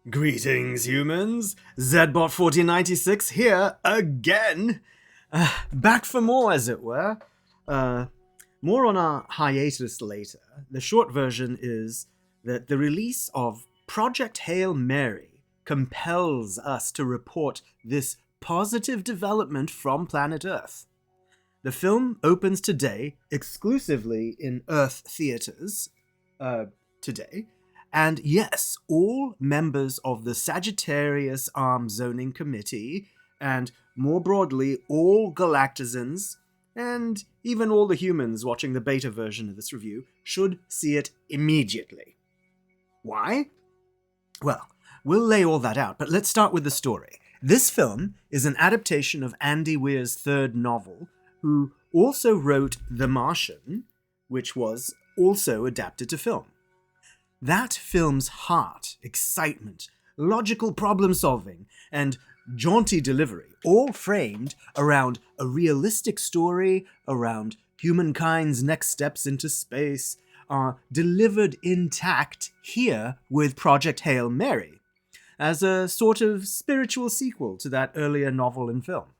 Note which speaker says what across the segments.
Speaker 1: Greetings, humans. Zbot1496 here again. Back for more, as it were. More on our hiatus later. The short version is that the release of Project Hail Mary compels us to report this positive development from planet Earth. The film opens today exclusively in Earth theaters today. And yes, all members of the Sagittarius Arm Zoning Committee, and more broadly, all Galactizens, and even all the humans watching the beta version of this review, should see it immediately. Why? Well, we'll lay all that out, but let's start with the story. This film is an adaptation of Andy Weir's third novel, who also wrote The Martian, which was also adapted to film. That film's heart, excitement, logical problem-solving, and jaunty delivery, all framed around a realistic story around humankind's next steps into space, are delivered intact here with Project Hail Mary, as a sort of spiritual sequel to that earlier novel and film.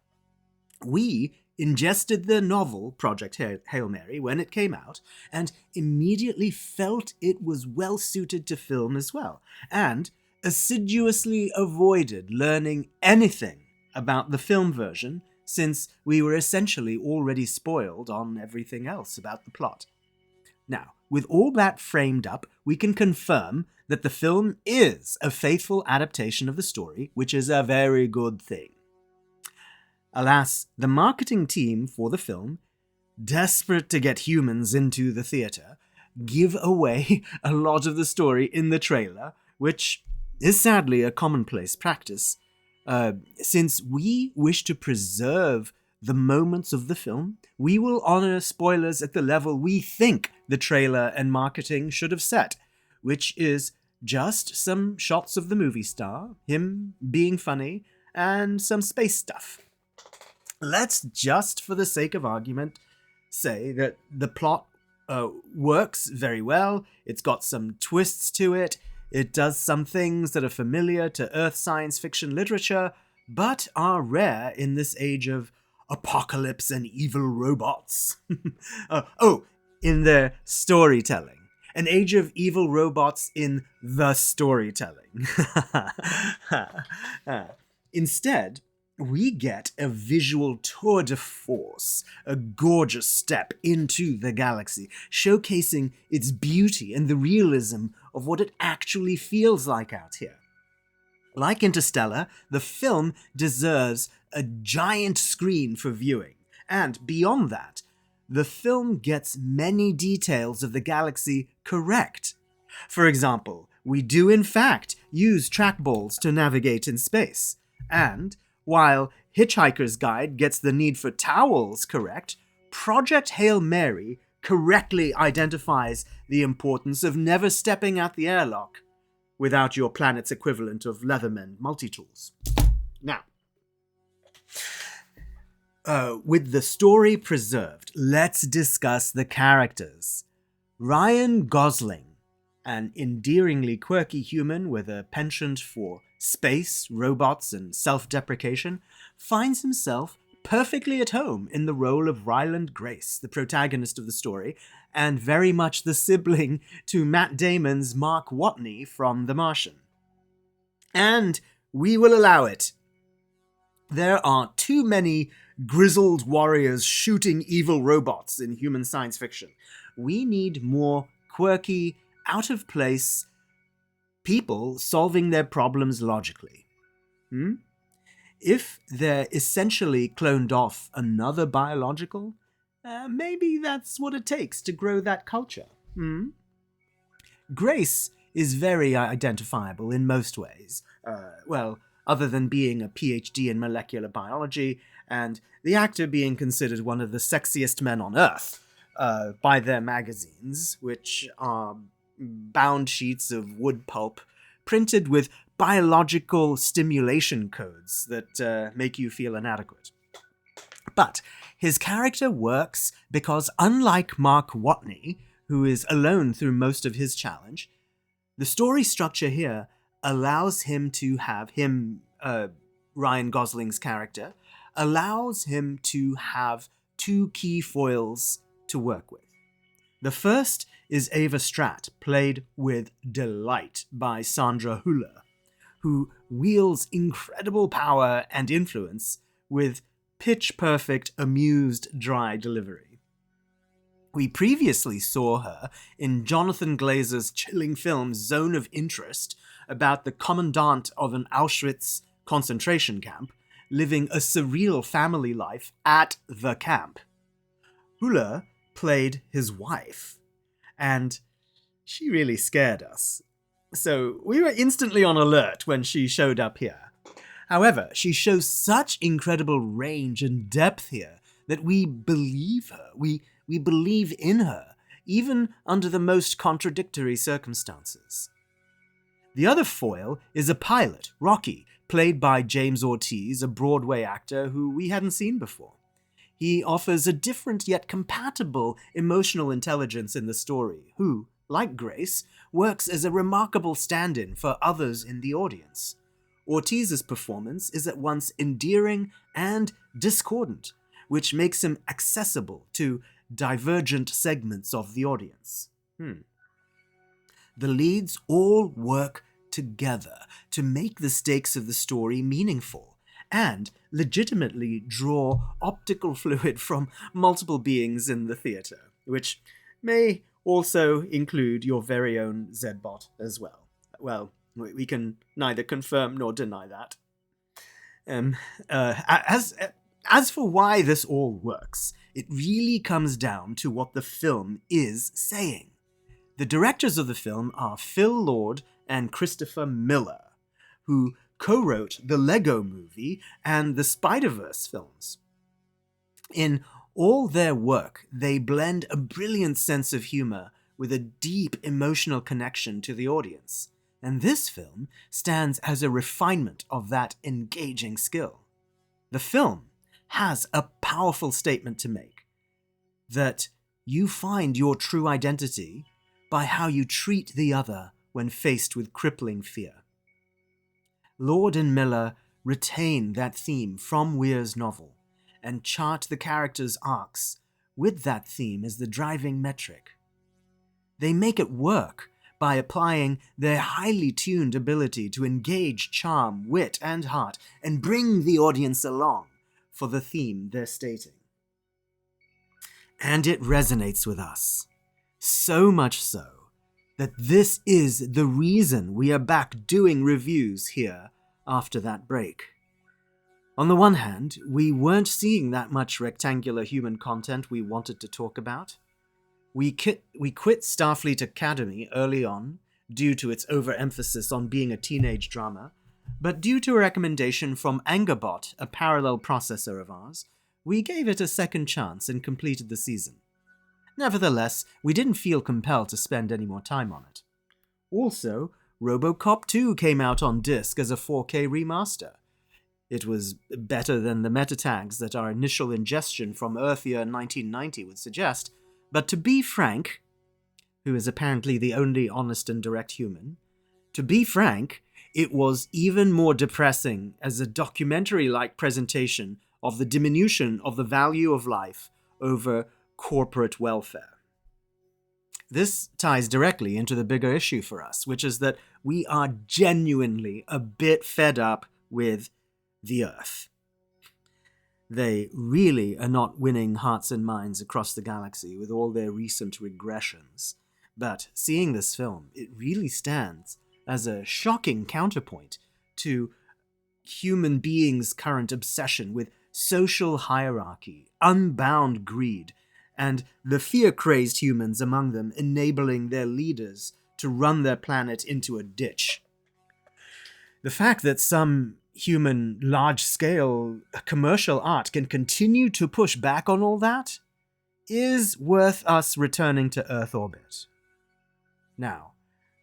Speaker 1: We ingested the novel Project Hail Mary when it came out, and immediately felt it was well suited to film as well, and assiduously avoided learning anything about the film version, since we were essentially already spoiled on everything else about the plot. Now, with all that framed up, we can confirm that the film is a faithful adaptation of the story, which is a very good thing. Alas, the marketing team for the film, desperate to get humans into the theater, give away a lot of the story in the trailer, which is sadly a commonplace practice. Since we wish to preserve the moments of the film, we will honor spoilers at the level we think the trailer and marketing should have set, which is just some shots of the movie star, him being funny, and some space stuff. Let's just, for the sake of argument, say that the plot works very well, it's got some twists to it, it does some things that are familiar to Earth science fiction literature, but are rare in this age of apocalypse and evil robots. In their storytelling. An age of evil robots in the storytelling. Instead, we get a visual tour de force, a gorgeous step into the galaxy, showcasing its beauty and the realism of what it actually feels like out here. Like Interstellar, the film deserves a giant screen for viewing, and beyond that, the film gets many details of the galaxy correct. For example, we do in fact use trackballs to navigate in space, and while Hitchhiker's Guide gets the need for towels correct, Project Hail Mary correctly identifies the importance of never stepping out the airlock without your planet's equivalent of Leatherman multi-tools. Now, with the story preserved, let's discuss the characters. Ryan Gosling, an endearingly quirky human with a penchant for space, robots, and self-deprecation, finds himself perfectly at home in the role of Ryland Grace, the protagonist of the story, and very much the sibling to Matt Damon's Mark Watney from The Martian. And we will allow it. There are too many grizzled warriors shooting evil robots in human science fiction. We need more quirky, out-of-place people solving their problems logically. If they're essentially cloned off another biological, maybe that's what it takes to grow that culture. Grace is very identifiable in most ways. Other than being a PhD in molecular biology, and the actor being considered one of the sexiest men on Earth by their magazines, which are bound sheets of wood pulp printed with biological stimulation codes that make you feel inadequate. But his character works because, unlike Mark Watney, who is alone through most of his challenge, the story structure here allows him to have Ryan Gosling's character, allows him to have two key foils to work with. The first is Ava Stratt, played with delight by Sandra Hüller, who wields incredible power and influence with pitch-perfect, amused, dry delivery. We previously saw her in Jonathan Glazer's chilling film Zone of Interest about the commandant of an Auschwitz concentration camp living a surreal family life at the camp. Hüller played his wife, and she really scared us. So we were instantly on alert when she showed up here. However, she shows such incredible range and depth here that we believe her. We believe in her, even under the most contradictory circumstances. The other foil is a pilot, Rocky, played by James Ortiz, a Broadway actor who we hadn't seen before. He offers a different yet compatible emotional intelligence in the story, who, like Grace, works as a remarkable stand-in for others in the audience. Ortiz's performance is at once endearing and discordant, which makes him accessible to divergent segments of the audience. The leads all work together to make the stakes of the story meaningful and legitimately draw optical fluid from multiple beings in the theatre, which may also include your very own Zbot as well. Well, we can neither confirm nor deny that. As for why this all works, it really comes down to what the film is saying. The directors of the film are Phil Lord and Christopher Miller, who co-wrote the Lego Movie and the Spider-Verse films. In all their work, they blend a brilliant sense of humor with a deep emotional connection to the audience, and this film stands as a refinement of that engaging skill. The film has a powerful statement to make, that you find your true identity by how you treat the other when faced with crippling fear. Lord and Miller retain that theme from Weir's novel and chart the characters' arcs with that theme as the driving metric. They make it work by applying their highly tuned ability to engage charm, wit, and heart and bring the audience along for the theme they're stating. And it resonates with us, so much so that this is the reason we are back doing reviews here after that break. On the one hand, we weren't seeing that much rectangular human content we wanted to talk about. We quit Starfleet Academy early on due to its overemphasis on being a teenage drama, but due to a recommendation from Angerbot, a parallel processor of ours, we gave it a second chance and completed the season. Nevertheless, we didn't feel compelled to spend any more time on it. Also, RoboCop 2 came out on disc as a 4K remaster. It was better than the meta tags that our initial ingestion from Earthier 1990 would suggest, but to be frank, who is apparently the only honest and direct human, to be frank, it was even more depressing as a documentary-like presentation of the diminution of the value of life over corporate welfare. This ties directly into the bigger issue for us, which is that we are genuinely a bit fed up with the Earth. They really are not winning hearts and minds across the galaxy with all their recent regressions. But seeing this film, it really stands as a shocking counterpoint to human beings' current obsession with social hierarchy, unbound greed, and the fear-crazed humans among them enabling their leaders to run their planet into a ditch. The fact that some human large-scale commercial art can continue to push back on all that is worth us returning to Earth orbit. Now,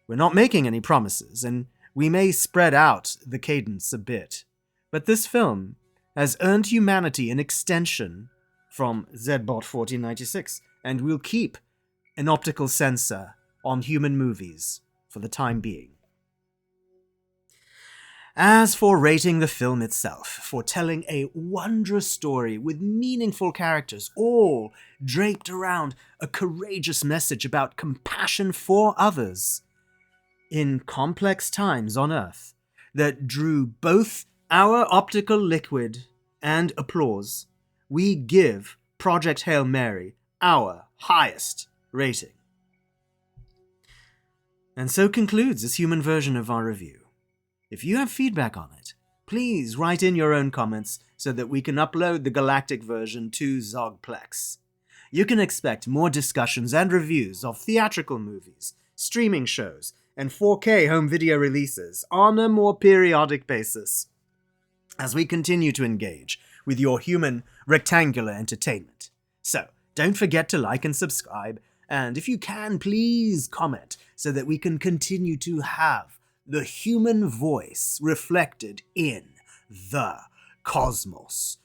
Speaker 1: we're not making any promises, and we may spread out the cadence a bit, but this film has earned humanity an extension from Zbot 1496, and we'll keep an optical sensor on human movies for the time being. As for rating the film itself, for telling a wondrous story with meaningful characters, all draped around a courageous message about compassion for others, in complex times on Earth, that drew both our optical liquid and applause, we give Project Hail Mary our highest rating. And so concludes this human version of our review. If you have feedback on it, please write in your own comments so that we can upload the galactic version to Zoggplex. You can expect more discussions and reviews of theatrical movies, streaming shows, and 4K home video releases on a more periodic basis, as we continue to engage with your human rectangular entertainment. So, don't forget to like and subscribe, and if you can, please comment so that we can continue to have the human voice reflected in the cosmos.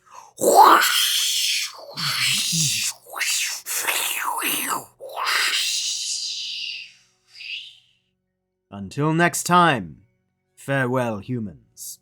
Speaker 1: Until next time, farewell, humans.